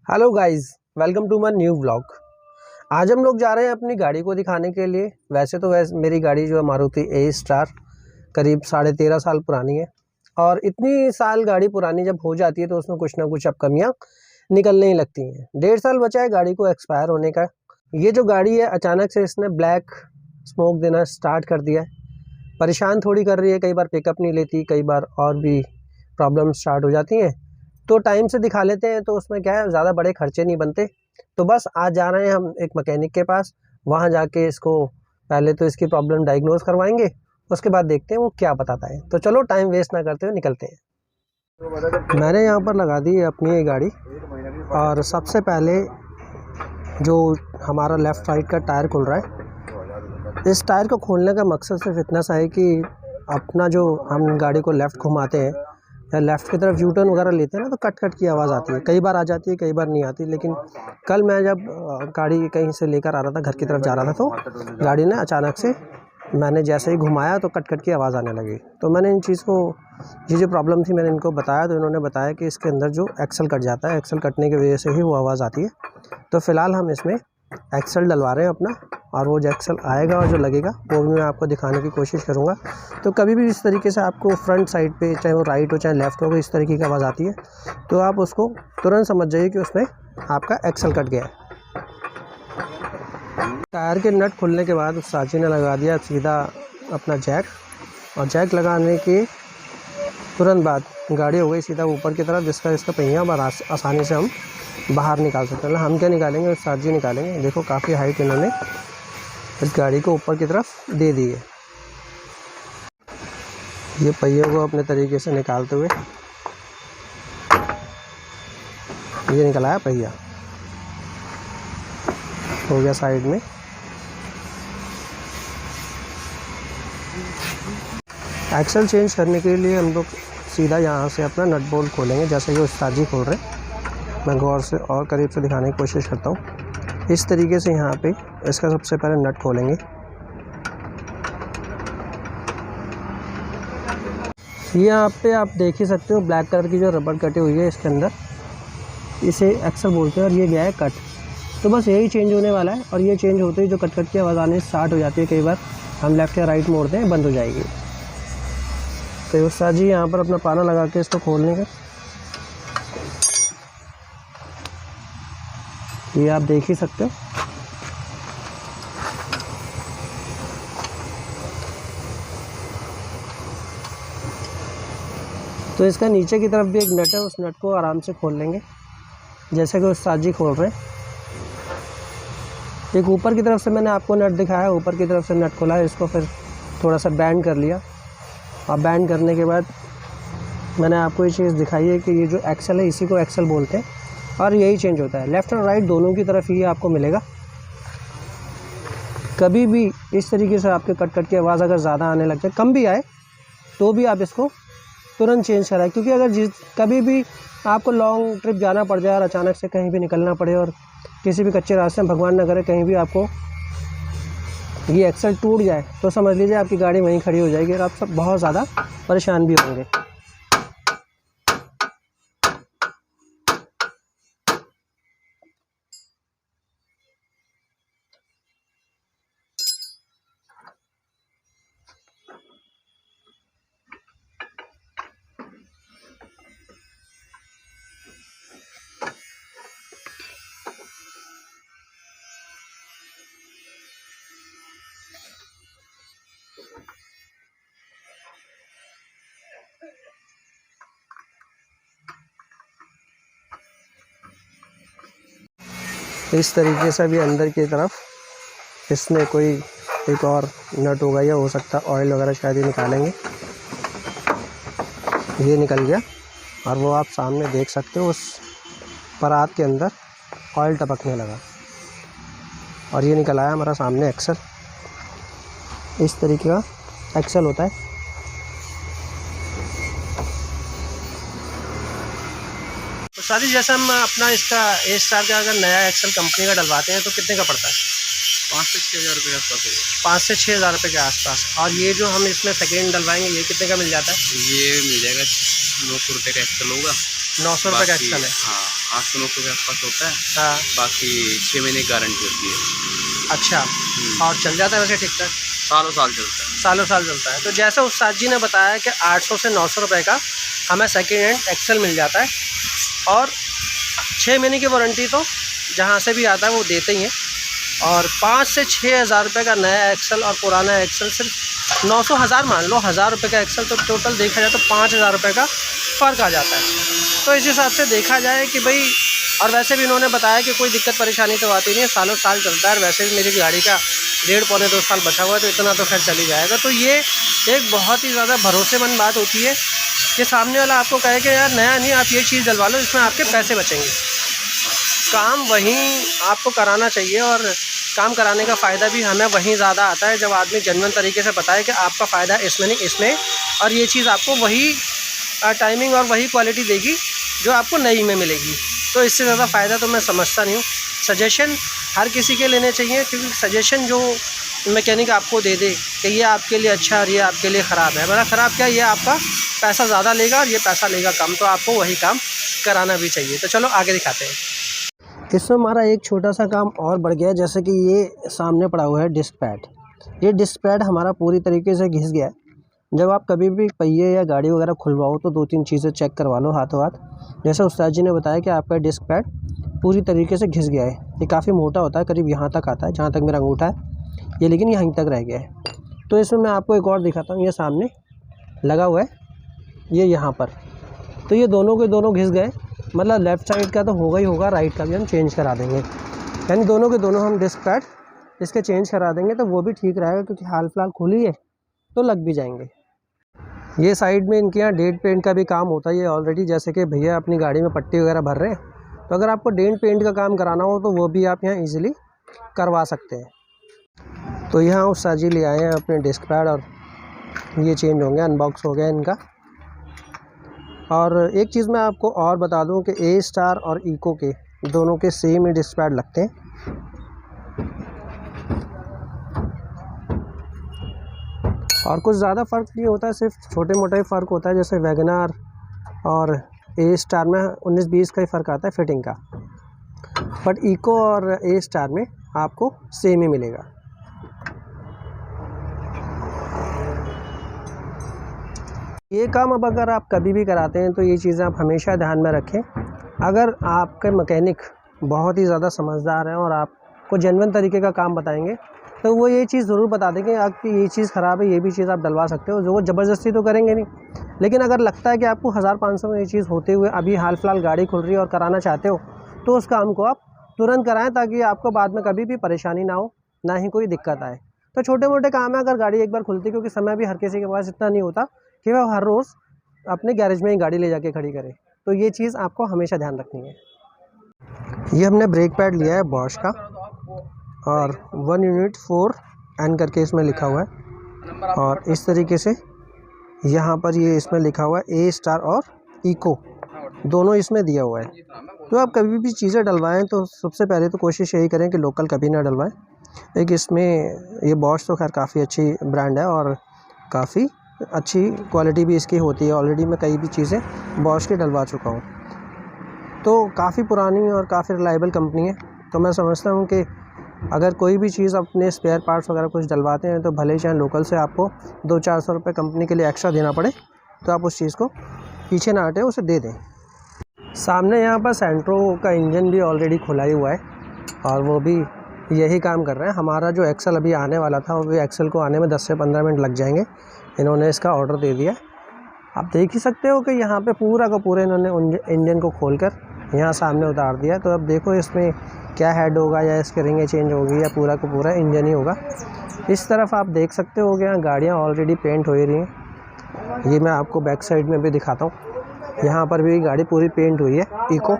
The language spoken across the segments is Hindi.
Hello guys, welcome to my new vlog. आज हम लोग जा रहे हैं अपनी गाड़ी को दिखाने के लिए। वैसे मेरी गाड़ी जो है मारुति ए स्टार करीब 13.5 साल पुरानी है। और इतनी साल गाड़ी पुरानी जब हो जाती है तो उसमें कुछ ना कुछ अब कमियां निकलने ही लगती हैं। 1.5 साल बचा है गाड़ी को एक्सपायर होने का। ये जो गाड़ी है अचानक से इसने ब्लैक स्मोक देना स्टार्ट कर दिया है। परेशान थोड़ी कर रही है, कई बार पिकअप नहीं लेती, कई बार और भी प्रॉब्लम स्टार्ट हो जाती हैं। तो टाइम से दिखा लेते हैं तो उसमें क्या है, ज़्यादा बड़े खर्चे नहीं बनते। तो बस आज जा रहे हैं हम एक मैकेनिक के पास। वहाँ जाके इसको पहले तो इसकी प्रॉब्लम डायग्नोज करवाएंगे, उसके बाद देखते हैं वो क्या बताता है। तो चलो टाइम वेस्ट ना करते हुए निकलते हैं। मैंने यहाँ पर लगा दी है अपनी ये गाड़ी। और सबसे पहले जो हमारा लेफ़्ट साइड का टायर खुल रहा है, इस टायर को खोलने का मकसद सिर्फ इतना सा है कि अपना जो हम गाड़ी को लेफ़्ट घुमाते हैं या लेफ़्ट की तरफ यू टर्न वगैरह लेते हैं ना, तो कट कट की आवाज़ आती है। कई बार आ जाती है, कई बार नहीं आती। लेकिन कल मैं जब गाड़ी कहीं से लेकर आ रहा था, घर की तरफ जा रहा था, तो गाड़ी ने अचानक से मैंने जैसे ही घुमाया तो कट कट की आवाज़ आने लगी। तो मैंने इन चीज़ को, ये जो प्रॉब्लम थी, मैंने इनको बताया। तो इन्होंने बताया कि इसके अंदर जो एक्सल कट जाता है, एक्सल कटने की वजह से ही वो आवाज़ आती है। तो फ़िलहाल हम इसमें एक्सल डलवा रहे हैं अपना, और वो जो एक्सल आएगा और जो लगेगा वो भी मैं आपको दिखाने की कोशिश करूँगा। तो कभी भी इस तरीके से आपको फ्रंट साइड पे, चाहे वो राइट हो चाहे लेफ़्ट हो, इस तरीके की आवाज़ आती है तो आप उसको तुरंत समझ जाइए कि उसमें आपका एक्सल कट गया है। टायर के नट खुलने के बाद उस साथी ने लगा दिया सीधा अपना जैक, और जैक लगाने के तुरंत बाद गाड़ी हो गई सीधा ऊपर की तरफ, जिसका इसका पहिया आसानी से हम बाहर निकाल सकते हैं। हम क्या निकालेंगे, उस साथी निकालेंगे। देखो काफ़ी हाइट इन्होंने इस गाड़ी को ऊपर की तरफ दे दी है। ये पहियों को अपने तरीके से निकालते हुए ये निकला है पहिया, हो गया साइड में। एक्सल चेंज करने के लिए हम लोग सीधा यहाँ से अपना नट बोल्ट खोलेंगे, जैसे कि उस्ताद जी खोल रहे हैं। मैं गौर से और करीब से दिखाने की कोशिश करता हूँ। इस तरीके से यहाँ पे इसका सबसे पहले नट खोलेंगे। यहाँ पे आप देख ही सकते हो ब्लैक कलर की जो रबड़ कटी हुई है इसके अंदर, इसे एक्सल बोलते हैं। और ये गया है कट। तो बस यही चेंज होने वाला है। और ये चेंज होते ही जो कट कट की आवाज़ आने स्टार्ट हो जाती है, कई बार हम लेफ़्ट या राइट मोड़ते हैं, बंद हो जाएगी। तो उस्ताद जी यहाँ पर अपना पाना लगा के इसको खोल लेंगे। ये आप देख ही सकते हो। तो इसका नीचे की तरफ भी एक नट है, उस नट को आराम से खोल लेंगे, जैसे कि उस्ताद जी खोल रहे हैं। एक ऊपर की तरफ से मैंने आपको नट दिखाया, ऊपर की तरफ से नट खोला है, इसको फिर थोड़ा सा बैंड कर लिया। और बैंड करने के बाद मैंने आपको ये चीज़ दिखाई है कि ये जो एक्सल है, इसी को एक्सल बोलते हैं। और यही चेंज होता है, लेफ़्ट और राइट दोनों की तरफ ही आपको मिलेगा। कभी भी इस तरीके से आपके कट कट की आवाज़ अगर ज़्यादा आने लग जाए, कम भी आए, तो भी आप इसको तुरंत चेंज कराएं। क्योंकि अगर कभी भी आपको लॉन्ग ट्रिप जाना पड़ जाए और अचानक से कहीं भी निकलना पड़े, और किसी भी कच्चे रास्ते में भगवान न करे कहीं भी आपको ये एक्सल टूट जाए, तो समझ लीजिए आपकी गाड़ी वहीं खड़ी हो जाएगी और आप सब बहुत ज़्यादा परेशान भी होंगे। इस तरीके से भी अंदर की तरफ इसमें कोई एक और नट होगा, या हो सकता है ऑयल वगैरह शायद ही निकालेंगे। ये निकल गया, और वो आप सामने देख सकते हो, उस परात के अंदर ऑयल टपकने लगा। और ये निकल आया हमारा सामने एक्सल। इस तरीके का एक्सल होता है। तो सारी जैसे हम अपना इसका ए स्टार का अगर नया एक्सल कंपनी का डलवाते हैं तो कितने का पड़ता है? 5 से 6 हज़ार रुपये के आसपास। 5 से 6 हज़ार रुपये के आसपास। और ये जो हम इसमें सेकेंड डलवाएंगे, ये कितने का मिल जाता है? ये मिल जाएगा 900 रुपये का एक्सल होगा। 900 रुपये का एक्सल है। हाँ। 800-900 के आसपास होता है। हाँ। बाकी 6 महीने की गारंटी होती है। अच्छा, और चल जाता है वैसे ठीक ठाक? सालों साल चलता है। सालों साल चलता है। तो जैसे उस्ताद जी ने बताया कि 800 से 900 रुपये का हमें सेकेंड हैंड एक्सेल मिल जाता है, और 6 महीने की वारंटी तो जहाँ से भी आता है वो देते ही हैं, और 5 से 6 हज़ार रुपये का नया एक्सेल और पुराना एक्सेल सिर्फ 900 हज़ार मान लो, 1000 रुपये का एक्सेल, तो टोटल देखा जाए तो 5000 रुपये का फ़र्क आ जाता है। तो इस हिसाब से देखा जाए कि भाई, और वैसे भी इन्होंने बताया कि कोई दिक्कत परेशानी तो आती नहीं है, सालों साल चलता है। और वैसे भी मेरी गाड़ी का 1.5-2 साल बचा हुआ है, तो इतना तो खैर चल ही जाएगा। तो ये एक बहुत ही ज़्यादा भरोसेमंद बात होती है कि सामने वाला आपको कहे कि यार नया नहीं, आप ये चीज़ डलवा लो, इसमें आपके पैसे बचेंगे। काम वहीं आपको कराना चाहिए, और काम कराने का फ़ायदा भी हमें वहीं ज़्यादा आता है जब आदमी जेन्युइन तरीके से बताए कि आपका फ़ायदा इसमें नहीं इसमें, और ये चीज़ आपको वही टाइमिंग और वही क्वालिटी देगी जो आपको नई में मिलेगी। तो इससे ज़्यादा फ़ायदा तो मैं समझता नहीं हूँ। सजेशन हर किसी के लेने चाहिए, क्योंकि सजेशन जो मैकेनिक आपको दे दे कि ये आपके लिए अच्छा है और ये आपके लिए ख़राब है, मतलब ख़राब क्या, ये आपका पैसा ज़्यादा लेगा और ये पैसा लेगा कम, तो आपको वही काम कराना भी चाहिए। तो चलो आगे दिखाते हैं। इसमें हमारा एक छोटा सा काम और बढ़ गया, जैसे कि ये सामने पड़ा हुआ है डिस्क पैड। ये डिस्क पैड हमारा पूरी तरीके से घिस गया है। जब आप कभी भी पहिए या गाड़ी वगैरह खुलवाओ तो 2-3 चीज़ें चेक करवा लो हाथों हाथ। जैसे उस्ताद जी ने बताया कि आपका डिस्क पैड पूरी तरीके से घिस गया है। ये काफ़ी मोटा होता है, करीब यहाँ तक आता है, जहाँ तक मेरा अंगूठा है ये, लेकिन यहीं तक रह गया है। तो इसमें मैं आपको एक और दिखाता हूँ। ये सामने लगा हुआ है, ये यहाँ पर, तो ये दोनों के दोनों घिस गए। मतलब लेफ़्ट साइड का तो होगा ही होगा, राइट का भी हम चेंज करा देंगे, यानी दोनों के दोनों हम डिस्क पैड इसके चेंज करा देंगे, तो वो भी ठीक रहेगा, क्योंकि हाल फिलहाल खुली है तो लग भी जाएंगे। ये साइड में इनके यहाँ डेंट पेंट का भी काम होता है। ये ऑलरेडी, जैसे कि भैया अपनी गाड़ी में पट्टी वगैरह भर रहे हैं, तो अगर आपको डेंट पेंट का काम कराना हो तो वो भी आप यहाँ इजीली करवा सकते हैं। तो यहाँ उस्ताद जी ले आए हैं अपने डिस्क पैड, और ये चेंज होंगे, अनबॉक्स हो गया इनका। और एक चीज़ मैं आपको और बता दूं कि ए स्टार और इको के दोनों के सेम ही डिस्क पैड लगते हैं। और कुछ ज़्यादा फ़र्क नहीं होता है, सिर्फ छोटे मोटे ही फ़र्क होता है। जैसे वैगनार और ए स्टार में 19-20 का ही फ़र्क आता है फिटिंग का, बट इको और ए स्टार में आपको सेम ही मिलेगा। ये काम अब अगर आप कभी भी कराते हैं तो ये चीज़ें आप हमेशा ध्यान में रखें। अगर आपके मैकेनिक बहुत ही ज़्यादा समझदार हैं और आपको जेन्युइन तरीके का काम बताएंगे, तो वो ये चीज़ ज़रूर बता देंगे आपकी ये चीज़ ख़राब है, ये भी चीज़ आप डलवा सकते हो। जो वो ज़बरदस्ती तो करेंगे नहीं, लेकिन अगर लगता है कि आपको 1500 में ये चीज़ होते हुए अभी हाल फिलहाल गाड़ी खुल रही है और कराना चाहते हो, तो उस काम को आप तुरंत कराएँ, ताकि आपको बाद में कभी भी परेशानी ना हो, ना ही कोई दिक्कत आए। तो छोटे मोटे काम है, अगर गाड़ी एक बार खुलती, क्योंकि समय भी हर किसी के पास इतना नहीं होता कि वह हर रोज़ अपने गैरेज में ही गाड़ी ले जाके खड़ी करे, तो ये चीज़ आपको हमेशा ध्यान रखनी है। ये हमने ब्रेक पैड लिया है बॉश का, और 1 यूनिट 4N करके इसमें लिखा हुआ है, और इस तरीके से यहाँ पर ये इसमें लिखा हुआ है ए स्टार और इको, दोनों इसमें दिया हुआ है। तो आप कभी भी चीज़ें डलवाएं तो सबसे पहले तो कोशिश यही करें कि लोकल कभी ना डलवाएं। एक इसमें ये बॉश तो खैर काफ़ी अच्छी ब्रांड है और काफ़ी अच्छी क्वालिटी भी इसकी होती है। ऑलरेडी मैं कई भी चीज़ें बॉश की डलवा चुका हूँ, तो काफ़ी पुरानी और काफ़ी रिलायबल कंपनी है। तो मैं समझता हूँ कि अगर कोई भी चीज़ अपने स्पेयर पार्ट्स वगैरह कुछ डलवाते हैं, तो भले ही चाहे लोकल से आपको 200-400 रुपये कंपनी के लिए एक्स्ट्रा देना पड़े, तो आप उस चीज़ को पीछे ना हटें, उसे दे दें। सामने यहाँ पर सेंट्रो का इंजन भी ऑलरेडी खुला ही हुआ है, और वो भी यही काम कर रहे हैं। हमारा जो एक्सेल अभी आने वाला था, वो एक्सेल को आने में 10 से 15 मिनट लग जाएंगे। इन्होंने इसका ऑर्डर दे दिया। आप देख ही सकते हो कि यहाँ पे पूरा का पूरा इन्होंने इंजन को खोलकर यहाँ सामने उतार दिया। तो अब देखो इसमें क्या हेड होगा, या इसके रिंगें चेंज होगी, या पूरा का पूरा इंजन ही होगा। इस तरफ आप देख सकते हो कि यहाँ गाड़ियाँ ऑलरेडी पेंट हो ही रही हैं। ये मैं आपको बैक साइड में भी दिखाता हूँ, यहाँ पर भी गाड़ी पूरी पेंट हुई है इको,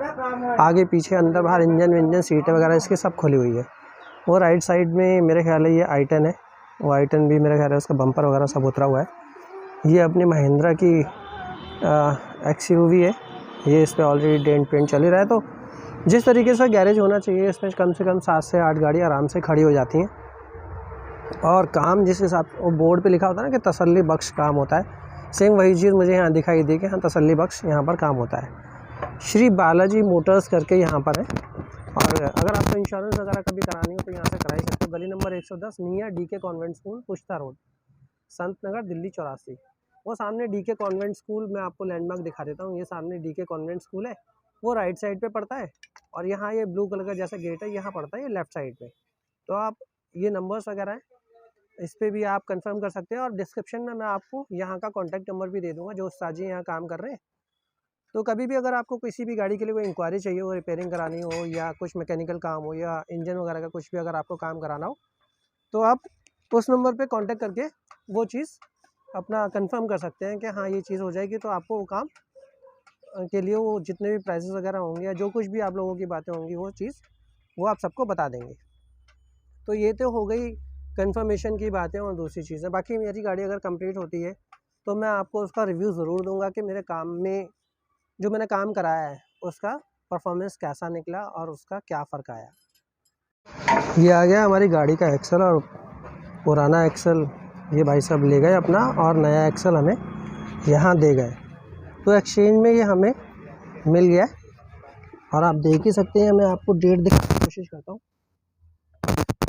आगे पीछे अंदर बाहर इंजन सीटें वगैरह इसकी सब खुली हुई है। वो राइट साइड में मेरे ख्याल है ये i10 है, वो i10 भी मेरे ख्याल है उसका बम्पर वगैरह सब उतरा हुआ है। ये अपनी महिंद्रा की XUV है, ये इस पर ऑलरेडी डेंट पेंट चल ही रहा है। तो जिस तरीके से गैरेज होना चाहिए, इसमें कम से कम 7 से 8 गाड़ी आराम से खड़ी हो जाती हैं। और काम जिस हिसाब से वो बोर्ड पे लिखा होता है ना कि तसल्ली बख्श काम होता है, सेम वही चीज़ मुझे यहाँ दिखाई दी कि हाँ तसल्ली बख्श यहाँ पर काम होता है। श्री बालाजी मोटर्स करके यहाँ पर है। और अगर आपको इंश्योरेंस वगैरह कभी करानी हो तो यहाँ से करा ही सकते हो। गली number 110 near DK convent school, Pushta road, Sant Nagar, Delhi 84। वो सामने डीके कॉन्वेंट स्कूल, मैं आपको लैंडमार्क दिखा देता हूँ। ये सामने डीके कॉन्वेंट स्कूल है, वो राइट साइड पे पड़ता है। और यहाँ ये ब्लू कलर का जैसा गेट है, यहाँ पड़ता है ये लेफ्ट साइड पे। तो आप ये नंबर्स वगैरह हैं, इस पर भी आप कंफर्म कर सकते हैं। और डिस्क्रिप्शन में मैं आपको यहाँ का कॉन्टैक्ट नंबर भी दे दूँगा, जो उस्ताद जी यहाँ काम कर रहे हैं। तो कभी भी अगर आपको किसी भी गाड़ी के लिए कोई इंक्वायरी चाहिए हो, रिपेयरिंग करानी हो या कुछ मैकेनिकल काम हो या इंजन वगैरह का कुछ भी अगर आपको काम कराना हो, तो आप उस नंबर पे कांटेक्ट करके वो चीज़ अपना कंफर्म कर सकते हैं कि हाँ ये चीज़ हो जाएगी। तो आपको वो काम के लिए वो जितने भी प्राइसेस वगैरह होंगे या जो कुछ भी आप लोगों की बातें होंगी, वो चीज़ वो आप सबको बता देंगे। तो ये तो हो गई कंफर्मेशन की बातें। और दूसरी चीज़ है, बाकी मेरी गाड़ी अगर कंप्लीट होती है तो मैं आपको उसका रिव्यू ज़रूर दूंगा कि मेरे काम में जो मैंने काम कराया है उसका परफॉर्मेंस कैसा निकला और उसका क्या फ़र्क आया। ये आ गया हमारी गाड़ी का एक्सल, और पुराना एक्सल ये भाई साहब ले गए अपना, और नया एक्सल हमें यहाँ दे गए। तो एक्सचेंज में ये हमें मिल गया। और आप देख ही सकते हैं, मैं आपको डेट दिखाने की कोशिश करता हूँ।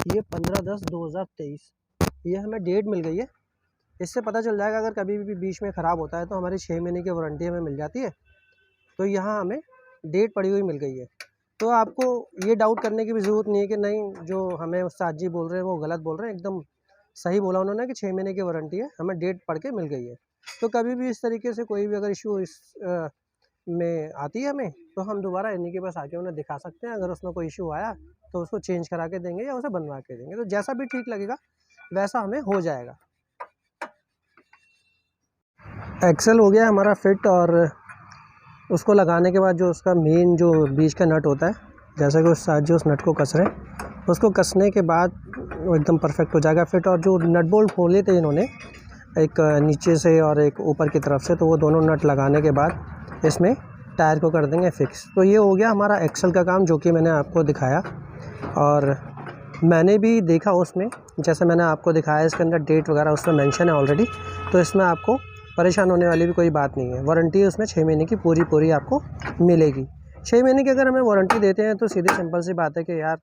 ये 15/10/2023 ये हमें डेट मिल गई है। इससे पता चल जाएगा अगर कभी भी बीच में ख़राब होता है तो हमारी 6 महीने की वारंटी हमें मिल जाती है। तो यहाँ हमें डेट पड़ी हुई मिल गई है। तो आपको ये डाउट करने की भी ज़रूरत नहीं है कि नहीं जो हमें उस्ताद जी बोल रहे हैं वो गलत बोल रहे हैं। एकदम सही बोला उन्होंने कि 6 महीने की वारंटी है, हमें डेट पढ़ के मिल गई है। तो कभी भी इस तरीके से कोई भी अगर इशू में आती है हमें, तो हम दोबारा इन्हीं के पास आके उन्हें दिखा सकते हैं। अगर उसमें कोई इशू आया तो उसको चेंज करा के देंगे या उसे बनवा के देंगे। तो जैसा भी ठीक लगेगा वैसा हमें हो जाएगा। एक्सल हो गया हमारा फिट, और उसको लगाने के बाद जो उसका मेन जो बीच का नट होता है, जैसा कि उस साथ जो उस नट को कस रहे हैं, उसको कसने के बाद वो एकदम परफेक्ट हो जाएगा फिट। और जो नट बोल्ट खोले थे इन्होंने, एक नीचे से और एक ऊपर की तरफ से, तो वो दोनों नट लगाने के बाद इसमें टायर को कर देंगे फिक्स। तो ये हो गया हमारा एक्सल का काम, जो कि मैंने आपको दिखाया। और मैंने भी देखा उसमें, जैसे मैंने आपको दिखाया, इसके अंदर डेट वगैरह उसमें मेंशन है ऑलरेडी। तो इसमें आपको परेशान होने वाली भी कोई बात नहीं है। वारंटी उसमें 6 महीने की पूरी आपको मिलेगी। 6 महीने की अगर हमें वारंटी देते हैं तो सीधी सिंपल सी बात है कि यार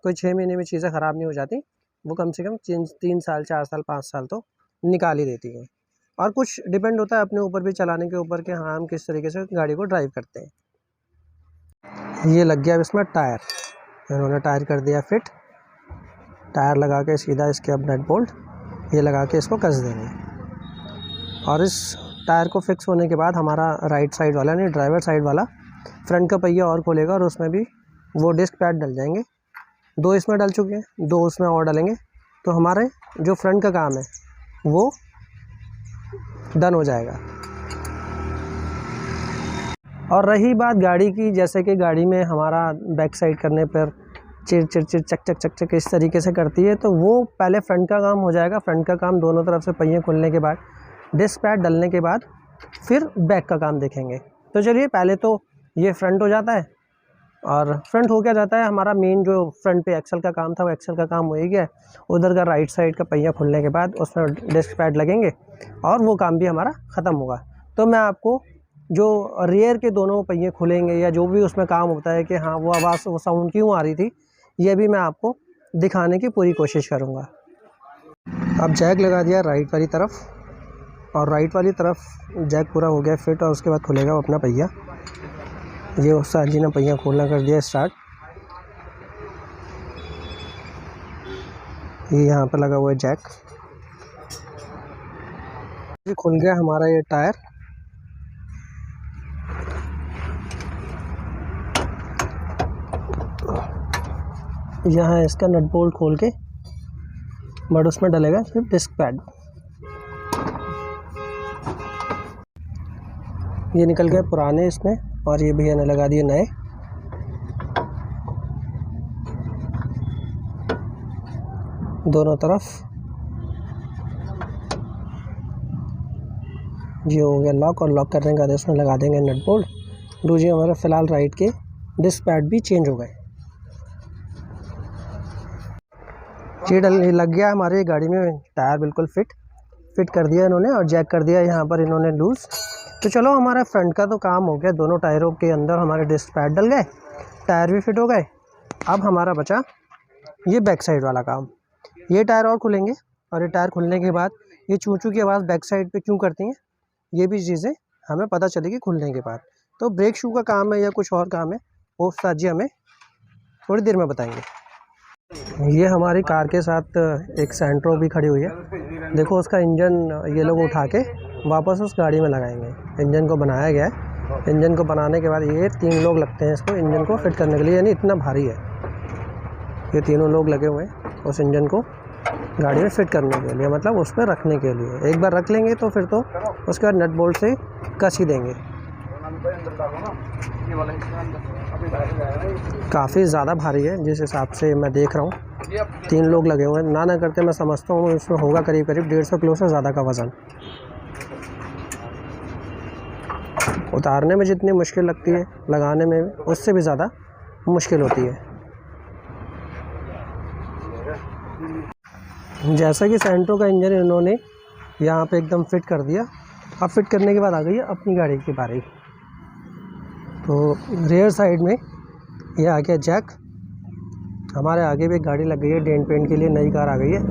कोई 6 महीने में चीज़ें ख़राब नहीं हो जाती। वो कम से कम 3 साल, 4 साल, 5 साल तो निकाल ही देती हैं। और कुछ डिपेंड होता है अपने ऊपर भी, चलाने के ऊपर, कि हाँ हम किस तरीके से गाड़ी को ड्राइव करते हैं। ये लग गया अब इसमें टायर, इन्होंने टायर कर दिया फिट। टायर लगा के सीधा इसके अब नट बोल्ट ये लगा के इसको कस देंगे। और इस टायर को फिक्स होने के बाद हमारा राइट साइड वाला, नहीं ड्राइवर साइड वाला, फ्रंट का पहिया और खोलेगा और उसमें भी वो डिस्क पैड डल जाएंगे। 2 इसमें डल चुके हैं, 2 उसमें और डलेंगे। तो हमारे जो फ्रंट का काम है वो डन हो जाएगा। और रही बात गाड़ी की, जैसे कि गाड़ी में हमारा बैक साइड करने पर चिर चिर चिर चक चक चक चक इस तरीके से करती है, तो वो पहले फ्रंट का काम हो जाएगा। फ्रंट का काम दोनों तरफ से पहिए खुलने के बाद, डिस्क पैड डलने के बाद, फिर बैक का काम देखेंगे। तो चलिए पहले तो ये फ्रंट हो जाता है। और फ्रंट हो क्या जाता है, हमारा मेन जो फ्रंट पे एक्सल का काम था वो एक्सल का काम हो ही गया। उधर का राइट साइड का पहिया खुलने के बाद उसमें डिस्क पैड लगेंगे और वो काम भी हमारा ख़त्म होगा। तो मैं आपको जो रियर के दोनों पहिए खुलेंगे या जो भी उसमें काम होता है कि हाँ वो आवाज़, वो साउंड क्यों आ रही थी, ये भी मैं आपको दिखाने की पूरी कोशिश करूँगा। अब जैक लगा दिया राइट वाली तरफ, और राइट वाली तरफ जैक पूरा हो गया फिट। और उसके बाद खुलेगा वो अपना पहिया। ये उस्ताद जी ने पहिया खोलना कर दिया स्टार्ट। ये यहाँ पर लगा हुआ है जैक। ये खुल गया हमारा ये टायर। यहाँ इसका नट बोल्ट खोल के बट उसमें डलेगा फिर डिस्क पैड। ये निकल गए पुराने इसमें, और ये भैया ने लगा दिए नए। दोनों तरफ ये हो गया लॉक, और लॉक करने के बाद इसमें लगा देंगे नट बोल्ट। दूसरे हमारे फ़िलहाल राइट के डिस्क पैड भी चेंज हो गए। ये लग गया हमारे गाड़ी में टायर बिल्कुल फिट कर दिया इन्होंने, और जैक कर दिया यहाँ पर इन्होंने लूज़। तो चलो हमारा फ्रंट का तो काम हो गया, दोनों टायरों के अंदर हमारे डिस्क पैड डल गए, टायर भी फिट हो गए। अब हमारा बचा ये बैक साइड वाला काम। ये टायर और खुलेंगे और ये टायर खुलने के बाद ये चूँ चूँ की आवाज़ बैक साइड पे क्यों करती हैं, ये भी चीज़ें हमें पता चलेगी खुलने के बाद। तो ब्रेक शू का काम है या कुछ और काम है वो उस्ताद जी हमें थोड़ी देर में बताएंगे। ये हमारी कार के साथ एक सेंट्रो भी खड़ी हुई है। देखो उसका इंजन ये लोग उठा के वापस उस गाड़ी में लगाएंगे। इंजन को बनाया गया है, इंजन को बनाने के बाद ये 3 लोग लगते हैं इसको इंजन को फिट करने के लिए, यानी इतना भारी है। ये तीनों लोग लगे हुए हैं उस इंजन को गाड़ी में फिट करने के लिए, मतलब उस पर रखने के लिए। एक बार रख लेंगे तो फिर तो उसके बाद नट बोल्ट से कस ही देंगे। काफ़ी ज़्यादा भारी है जिस हिसाब से मैं देख रहा हूँ। 3 लोग लगे हुए हैं, ना करते मैं समझता हूँ इसमें होगा करीब 150 किलो से ज़्यादा का वज़न। उतारने में जितनी मुश्किल लगती है लगाने में उससे भी ज़्यादा मुश्किल होती है। जैसा कि सेंट्रो का इंजन इन्होंने यहाँ पे एकदम फिट कर दिया। अब फिट करने के बाद आ गई है अपनी गाड़ी की बारी। तो रेयर साइड में ये आ गया जैक। हमारे आगे भी एक गाड़ी लग गई है डेंट पेंट के लिए, नई कार आ गई है,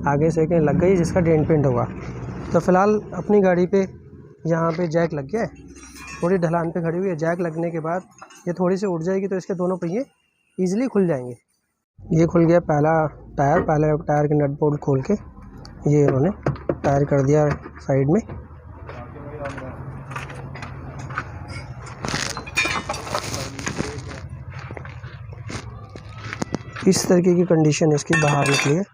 आगे से कहीं लग गई जिसका डेंट पेंट होगा। तो फ़िलहाल अपनी गाड़ी पे यहाँ पे जैक लग गया है, थोड़ी ढलान पे खड़ी हुई है। जैक लगने के बाद ये थोड़ी सी उठ जाएगी तो इसके दोनों पहिए ईज़िली खुल जाएंगे। ये खुल गया पहला टायर के नट बोल्ट खोल के ये इन्होंने टायर कर दिया साइड में। इस तरीके की कंडीशन इसकी बाहर निकली है।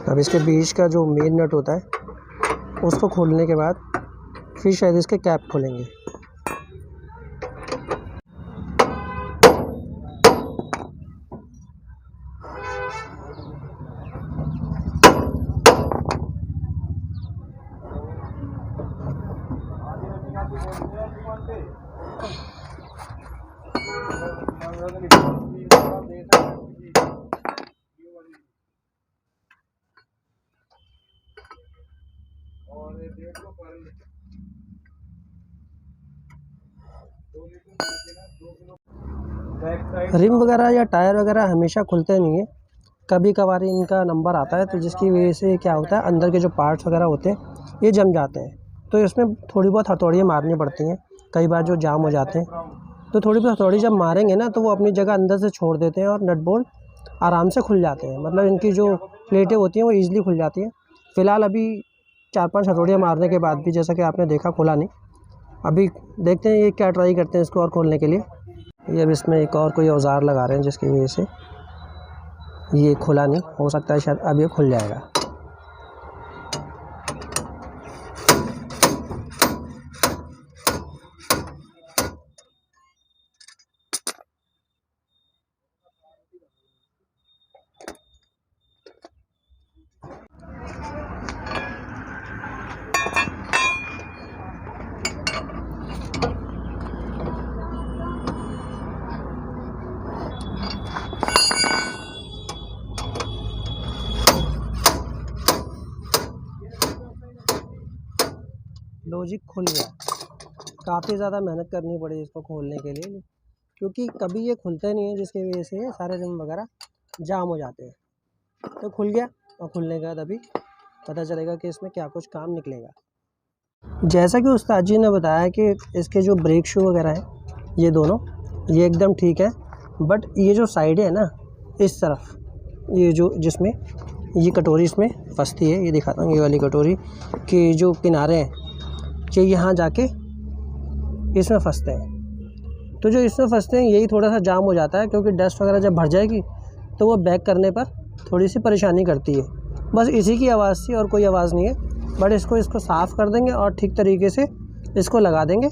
अब इसके बीच का जो मेन नट होता है उसको खोलने के बाद फिर शायद इसके कैप खोलेंगे। रिम वगैरह या टायर वगैरह हमेशा खुलते नहीं है, कभी कभार इनका नंबर आता है तो जिसकी वजह से क्या होता है अंदर के जो पार्ट्स वगैरह होते हैं ये जम जाते हैं। तो इसमें थोड़ी बहुत हथौड़ियाँ मारनी पड़ती हैं, कई बार जो जाम हो जाते हैं। तो थोड़ी बहुत हथौड़ी जब मारेंगे ना तो वो अपनी जगह अंदर से छोड़ देते हैं और नट बोल्ट आराम से खुल जाते हैं, मतलब इनकी जो प्लेटें होती हैं वो ईज़िली खुल जाती हैं। फ़िलहाल अभी 4-5 हथौड़ियाँ मारने के बाद भी जैसा कि आपने देखा खुला नहीं। अभी देखते हैं ये क्या ट्राई करते हैं इसको और खोलने के लिए। ये अब इसमें एक और कोई औज़ार लगा रहे हैं जिसकी वजह से ये खुला नहीं, हो सकता है शायद अब ये खुल जाएगा। लॉजिक खुल गया। काफ़ी ज़्यादा मेहनत करनी पड़ी इसको खोलने के लिए, क्योंकि कभी ये खुलते नहीं है जिसकी वजह से सारे रिम वगैरह जाम हो जाते हैं। तो खुल गया और खुलने के बाद अभी पता चलेगा कि इसमें क्या कुछ काम निकलेगा। जैसा कि उस्ताद जी ने बताया कि इसके जो ब्रेक शू वगैरह हैं ये दोनों ये एकदम ठीक है, बट ये जो साइड है ना इस तरफ ये जो जिसमें ये कटोरी इसमें फंसती है, ये दिखाता हूँ, ये वाली कटोरी के जो किनारे हैं ये यहाँ जाके इसमें फंसते हैं। तो जो इसमें फंसते हैं यही थोड़ा सा जाम हो जाता है, क्योंकि डस्ट वगैरह जब भर जाएगी तो वो बैक करने पर थोड़ी सी परेशानी करती है। बस इसी की आवाज़ थी और कोई आवाज़ नहीं है। बट इसको साफ़ कर देंगे और ठीक तरीके से इसको लगा देंगे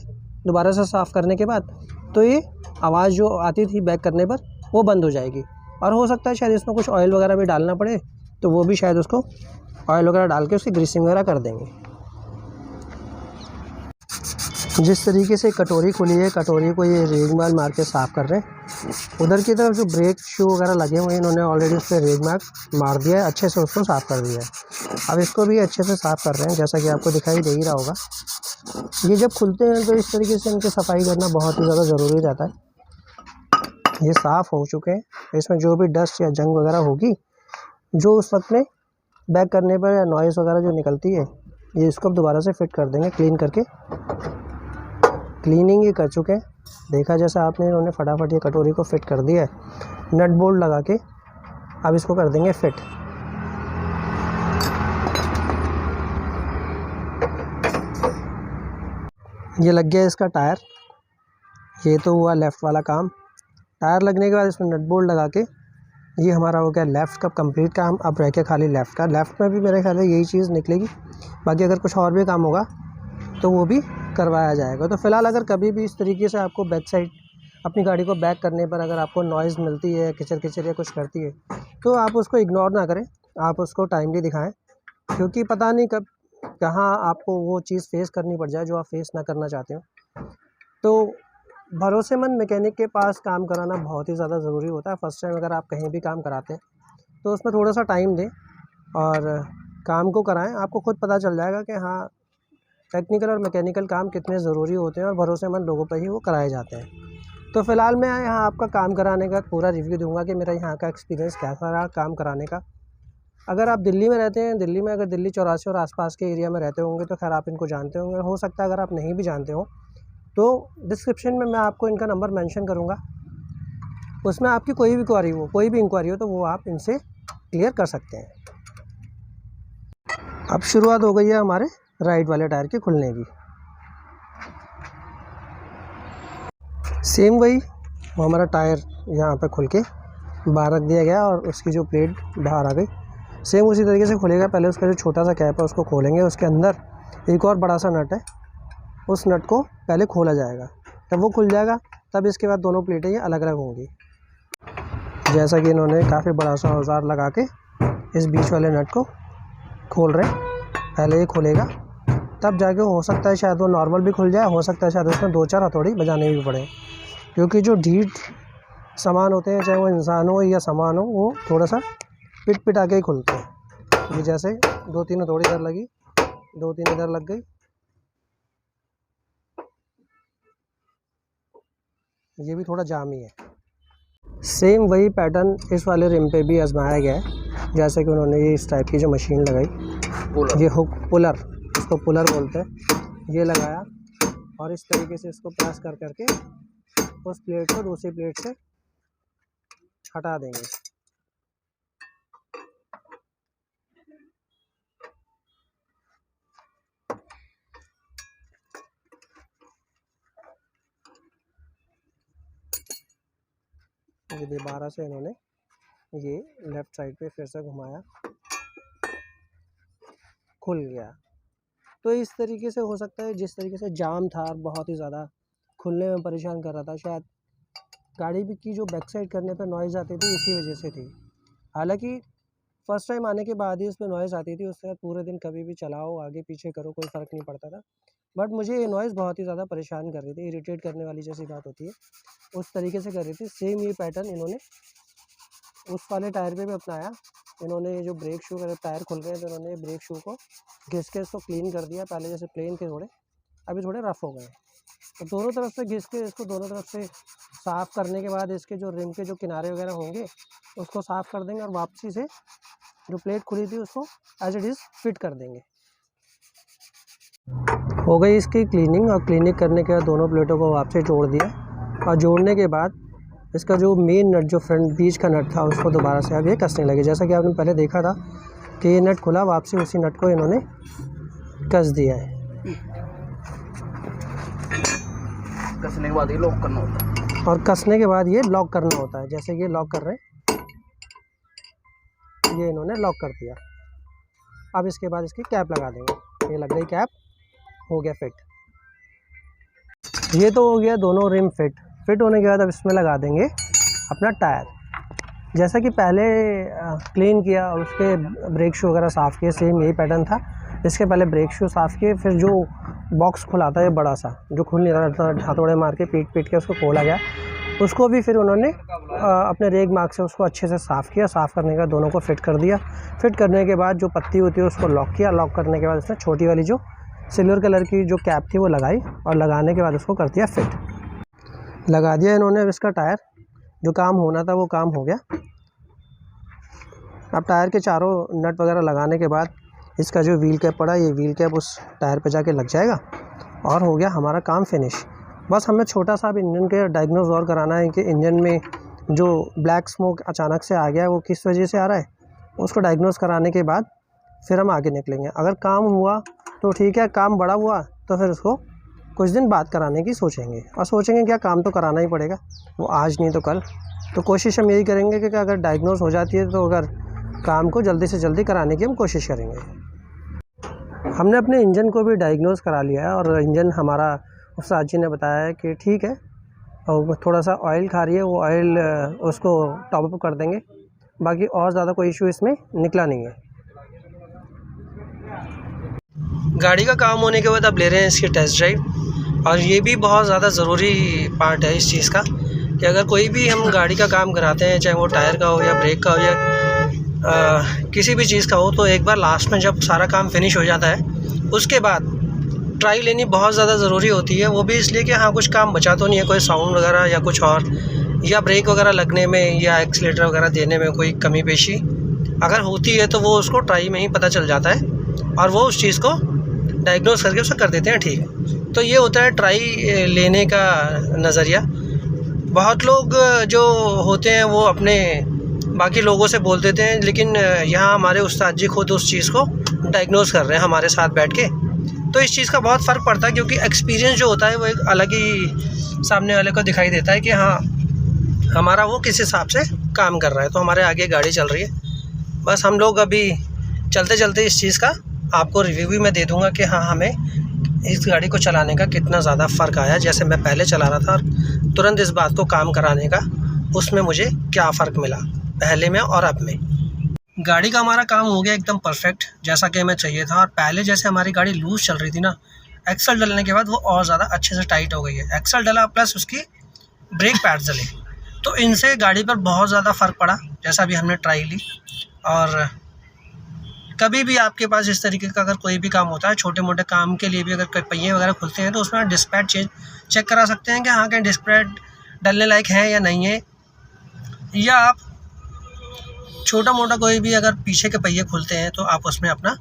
दोबारा से साफ़ करने के बाद, तो ये आवाज़ जो आती थी बैक करने पर वो बंद हो जाएगी। और हो सकता है शायद इसमें कुछ ऑयल वगैरह भी डालना पड़े, तो वो भी शायद उसको ऑयल वगैरह डाल के उसकी ग्रीसिंग वगैरह कर देंगे। जिस तरीके से कटोरी खुली है, कटोरी को ये रेग मार्क मार के साफ़ कर रहे हैं। उधर की तरफ जो ब्रेक शू वगैरह लगे हुए हैं, इन्होंने ऑलरेडी उस पर रेग मार्क मार दिया है, अच्छे से उसको साफ़ कर दिया है। अब इसको भी अच्छे से साफ़ कर रहे हैं, जैसा कि आपको दिखाई दे ही रहा होगा। ये जब खुलते हैं तो इस तरीके से इनकी सफाई करना बहुत ही ज़्यादा ज़रूरी रहता है। ये साफ़ हो चुके हैं, इसमें जो भी डस्ट या जंग वगैरह होगी, जो उस वक्त में बैक करने पर या नॉइज़ वगैरह जो निकलती है, ये इसको अब दोबारा से फिट कर देंगे क्लीन करके। क्लीनिंग ही कर चुके हैं, देखा जैसा आपने, इन्होंने फटाफट ये कटोरी को फिट कर दिया है नट बोल्ट लगा के। अब इसको कर देंगे फिट। ये लग गया इसका टायर, ये तो हुआ लेफ़्ट वाला काम। टायर लगने के बाद इसमें नट बोल्ट लगा के ये हमारा हो गया लेफ़्ट का कंप्लीट काम। अब रह के खाली लेफ़्ट का। लेफ़्ट में भी मेरे ख्याल है यही चीज़ निकलेगी, बाकी अगर कुछ और भी काम होगा तो वो भी करवाया जाएगा। तो फ़िलहाल अगर कभी भी इस तरीके से आपको बैक साइड अपनी गाड़ी को बैक करने पर अगर आपको नॉइज़ मिलती है, किचर किचर या कुछ करती है, तो आप उसको इग्नोर ना करें, आप उसको टाइमली दिखाएं, क्योंकि पता नहीं कब कहाँ आपको वो चीज़ फ़ेस करनी पड़ जाए जो आप फ़ेस ना करना चाहते हो। तो भरोसेमंद मैकेनिक के पास काम कराना बहुत ही ज़्यादा ज़रूरी होता है। फ़र्स्ट टाइम अगर आप कहीं भी काम कराते हैं तो उसमें थोड़ा सा टाइम दें और काम को कराएँ। आपको खुद पता चल जाएगा कि हाँ, टेक्निकल और मैकेनिकल काम कितने ज़रूरी होते हैं और भरोसेमंद लोगों पर ही वो कराए जाते हैं। तो फ़िलहाल मैं यहाँ आपका काम कराने का पूरा रिव्यू दूंगा कि मेरा यहाँ का एक्सपीरियंस कैसा रहा काम कराने का। अगर आप दिल्ली में रहते हैं, दिल्ली में अगर दिल्ली चौरासी और आसपास के एरिया में रहते होंगे तो खैर आप इनको जानते होंगे। हो सकता है अगर आप नहीं भी जानते हो तो डिस्क्रिप्शन में मैं आपको इनका नंबर मेंशन करूँगा, उसमें आपकी कोई भी इंक्वायरी हो तो वो आप इनसे क्लियर कर सकते हैं। अब शुरुआत हो गई है हमारे राइट वाले टायर के खुलने की। सेम वही वो हमारा टायर यहाँ पे खुल के बाहर रख दिया गया और उसकी जो प्लेट बाहर आ गई। सेम उसी तरीके से खुलेगा। पहले उसका जो छोटा सा कैप है उसको खोलेंगे, उसके अंदर एक और बड़ा सा नट है, उस नट को पहले खोला जाएगा। जब वो खुल जाएगा तब इसके बाद दोनों प्लेटें ये अलग अलग होंगी। जैसा कि इन्होंने काफ़ी बड़ा सा औजार लगा के इस बीच वाले नट को खोल रहे हैं। पहले ये खुलेगा तब जाके हो सकता है शायद वो नॉर्मल भी खुल जाए, हो सकता है शायद उसमें 2-4 हथौड़ी बजाने भी पड़े, क्योंकि जो ढीठ सामान होते हैं, चाहे वो इंसान हो या सामान हो, वो थोड़ा सा पिटा के ही खुलते हैं। ये जैसे 2-3 हथौड़ी इधर लगी, 2-3 इधर लग गई, ये भी थोड़ा जाम ही है। सेम वही पैटर्न इस वाले रिम पे भी आजमाया गया है। जैसे कि उन्होंने ये इस टाइप की जो मशीन लगाई, ये हुक पुलर, इसको पुलर बोलते हैं, ये लगाया और इस तरीके से इसको प्रेस कर करके उस प्लेट को दूसरी प्लेट से हटा देंगे। ये दोबारा से इन्होंने ये लेफ़्ट साइड पे फिर से घुमाया, खुल गया। तो इस तरीके से हो सकता है, जिस तरीके से जाम था बहुत ही ज़्यादा खुलने में परेशान कर रहा था, शायद गाड़ी भी की जो बैक साइड करने पे नॉइज़ आती थी इसी वजह से थी। हालांकि फ़र्स्ट टाइम आने के बाद ही उसमें नॉइज़ आती थी, उसके बाद पूरे दिन कभी भी चलाओ आगे पीछे करो कोई फ़र्क नहीं पड़ता था। बट मुझे ये नॉइज़ बहुत ही ज़्यादा परेशान कर रही थी, इरिटेट करने वाली जैसी बात होती है उस तरीके से कर रही थी। सेम ये पैटर्न इन्होंने उस वाले टायर पे भी अपनाया। इन्होंने ये जो ब्रेक शू का टायर खुल गए तो इन्होंने ब्रेक शू को घिस के इसको क्लीन कर दिया। पहले जैसे प्लेन थे थोड़े, अभी थोड़े रफ़ हो गए। तो दोनों तरफ से घिस के इसको दोनों तरफ से साफ़ करने के बाद इसके जो रिम के जो किनारे वगैरह होंगे उसको साफ़ कर देंगे और वापसी से जो प्लेट खुली थी उसको एज इट इज़ फिट कर देंगे। हो गई इसकी क्लीनिंग, और क्लीनिंग करने के बाद दोनों प्लेटों को वापसी जोड़ दिया और जोड़ने के बाद इसका जो मेन नट जो फ्रंट बीच का नट था उसको दोबारा से अब ये कसने लगे। जैसा कि आपने पहले देखा था कि ये नट खुला, वापसी उसी नट को इन्होंने कस दिया है। कसने के बाद ये लॉक करना होता है, और कसने के बाद ये लॉक करना होता है। जैसे ये लॉक कर रहे हैं, ये इन्होंने लॉक कर दिया। अब इसके बाद इसकी कैप लगा देंगे। ये लग गई कैप, हो गया फिट। ये तो हो गया दोनों रिम फिट होने के बाद अब इसमें लगा देंगे अपना टायर। जैसा कि पहले क्लीन किया और उसके ब्रेक शू वगैरह साफ़ किए, सेम यही पैटर्न था। इसके पहले ब्रेक शू साफ़ किए, फिर जो बॉक्स खुला था ये बड़ा सा, जो खुल नहीं रहा था, हथौड़े मार के पीट के उसको खोला गया। उसको भी फिर उन्होंने अपने रेग मार्क से उसको अच्छे से साफ़ किया। साफ़ करने के बाद दोनों को फिट कर दिया। फिट करने के बाद जो पत्ती होती है उसको लॉक किया। लॉक करने के बाद उसने छोटी वाली जो सिल्वर कलर की जो कैप थी वो लगाई, और लगाने के बाद उसको कर दिया फिट। लगा दिया इन्होंने इसका टायर। जो काम होना था वो काम हो गया। अब टायर के चारों नट वगैरह लगाने के बाद इसका जो व्हील कैप पड़ा, ये व्हील कैप उस टायर पे जाके लग जाएगा और हो गया हमारा काम फिनिश। बस हमें छोटा सा अब इंजन के डायग्नोज और कराना है कि इंजन में जो ब्लैक स्मोक अचानक से आ गया है वो किस वजह से आ रहा है। उसको डायग्नोज कराने के बाद फिर हम आगे निकलेंगे। अगर काम हुआ तो ठीक है, काम बड़ा हुआ तो फिर उसको कुछ दिन बाद कराने की सोचेंगे, और सोचेंगे क्या, काम तो कराना ही पड़ेगा, वो आज नहीं तो कल। तो कोशिश हम यही करेंगे कि अगर डायग्नोज हो जाती है तो अगर काम को जल्दी से जल्दी कराने की हम कोशिश करेंगे। हमने अपने इंजन को भी डायग्नोज करा लिया है, और इंजन हमारा उस्ताद जी ने बताया है कि ठीक है, और थोड़ा सा ऑयल खा रही है, वो ऑयल उसको टॉप अप कर देंगे। बाकी और ज़्यादा कोई इशू इसमें निकला नहीं है। गाड़ी का काम होने के बाद अब ले रहे हैं इसकी टेस्ट ड्राइव। और ये भी बहुत ज़्यादा ज़रूरी पार्ट है इस चीज़ का कि अगर कोई भी हम गाड़ी का काम कराते हैं, चाहे वो टायर का हो या ब्रेक का हो या किसी भी चीज़ का हो, तो एक बार लास्ट में जब सारा काम फिनिश हो जाता है उसके बाद ट्राई लेनी बहुत ज़्यादा ज़रूरी होती है। वो भी इसलिए कि हाँ, कुछ काम बचा तो नहीं है, कोई साउंड वगैरह या कुछ और, या ब्रेक वगैरह लगने में या एक्सीलेटर वगैरह देने में कोई कमी पेशी अगर होती है तो वो उसको ट्राई में ही पता चल जाता है, और वो उस चीज़ को डायग्नोज करके उसे कर देते हैं ठीक। तो ये होता है ट्राई लेने का नज़रिया। बहुत लोग जो होते हैं वो अपने बाकी लोगों से बोल देते हैं, लेकिन यहाँ हमारे उस्ताद जी खुद उस चीज़ को डायग्नोज कर रहे हैं हमारे साथ बैठ के। तो इस चीज़ का बहुत फ़र्क पड़ता है, क्योंकि एक्सपीरियंस जो होता है वो एक अलग ही सामने वाले को दिखाई देता है कि हाँ, हमारा वो किस हिसाब से काम कर रहा है। तो हमारे आगे गाड़ी चल रही है। बस हम लोग अभी चलते चलते इस चीज़ का आपको रिव्यू भी मैं दे दूँगा कि हाँ, हमें इस गाड़ी को चलाने का कितना ज़्यादा फ़र्क आया। जैसे मैं पहले चला रहा था और तुरंत इस बात को काम कराने का, उसमें मुझे क्या फ़र्क मिला पहले में और अब में। गाड़ी का हमारा काम हो गया एकदम परफेक्ट, जैसा कि हमें चाहिए था। और पहले जैसे हमारी गाड़ी लूज़ चल रही थी ना, एक्सल डलने के बाद वो और ज़्यादा अच्छे से टाइट हो गई है। एक्सल डला प्लस उसकी ब्रेक पैड डले, तो इनसे गाड़ी पर बहुत ज़्यादा फ़र्क पड़ा, जैसा भी हमने ट्राई ली। और कभी भी आपके पास इस तरीके का अगर कोई भी काम होता है, छोटे मोटे काम के लिए भी अगर कोई पहिए वगैरह खुलते हैं, तो उसमें आप डिस्क पैड चेक करा सकते हैं कि हाँ, क्या डिस्क पैड डलने लायक है या नहीं है। या आप छोटा मोटा कोई भी अगर पीछे के पहिए खुलते हैं तो आप उसमें अपना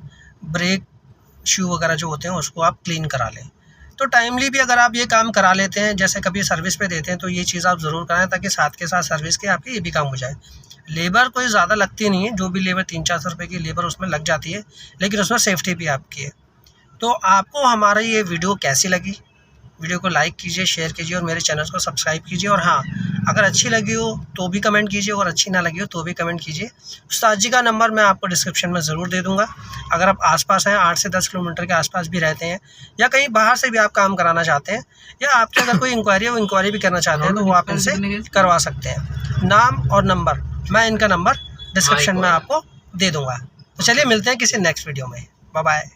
ब्रेक शू वगैरह जो होते हैं उसको आप क्लीन करा लें। तो टाइमली भी अगर आप ये काम करा लेते हैं, जैसे कभी सर्विस पे देते हैं, तो ये चीज़ आप ज़रूर कराएं, ताकि साथ के साथ सर्विस के आपके ये भी काम हो जाए। लेबर कोई ज़्यादा लगती नहीं है, जो भी लेबर 300-400 रुपये की लेबर उसमें लग जाती है, लेकिन उसमें सेफ्टी भी आपकी है। तो आपको हमारा ये वीडियो कैसी लगी? वीडियो को लाइक कीजिए, शेयर कीजिए और मेरे चैनल को सब्सक्राइब कीजिए। और हाँ, अगर अच्छी लगी हो तो भी कमेंट कीजिए, और अच्छी ना लगी हो तो भी कमेंट कीजिए। उस्ताद जी का नंबर मैं आपको डिस्क्रिप्शन में ज़रूर दे दूँगा। अगर आप आसपास हैं, 8 से 10 किलोमीटर के आसपास भी रहते हैं, या कहीं बाहर से भी आप काम कराना चाहते हैं, या आपकी अगर कोई इंक्वायरी है वो इंक्वायरी भी करना चाहते हैं, तो वो आप इनसे करवा सकते हैं। नाम और नंबर, मैं इनका नंबर डिस्क्रिप्शन में आपको दे दूँगा। तो चलिए मिलते हैं किसी नेक्स्ट वीडियो में। Bye bye.